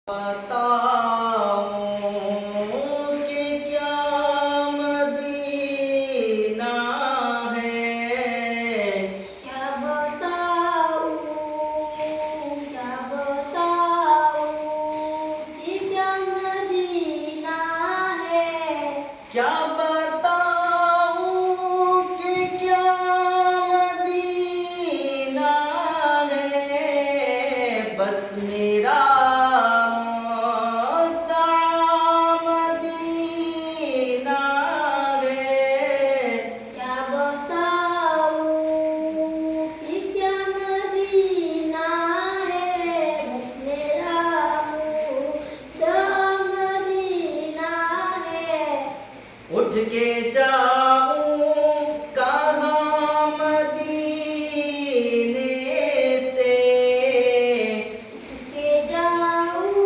बताऊं कि क्या मदीना है। क्या बताऊं कि क्या मदीना है। क्या बताऊं कि क्या मदीना है। बस मेरा क्या बताऊं कि क्या मदीना है। बस मेरा मुद्दा मदीना है। उठ के जाऊं कहाँ मदीने से। उठ के जाऊं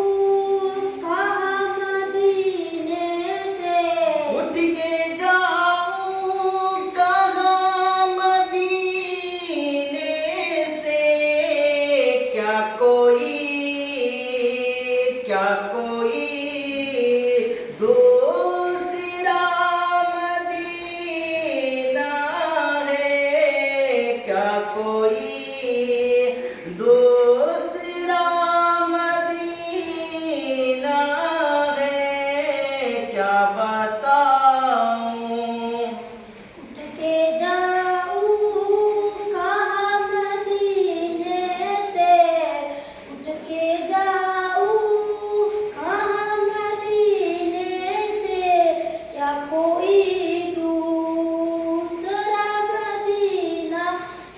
कहाँ मदीने से। उठ के जाऊं कहाँ मदीने से। क्या कोई दूसरा मदीना है। क्या कोई दूसरा मदीना है। क्या बताऊं। उठ के जाऊं कहाँ मदीने से। उठ के जाऊं कहाँ मदीने से। क्या कोई दूसरा मदीना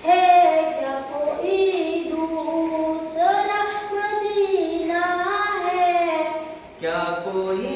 है। क्या कोई दूसरा मदीना है। क्या कोई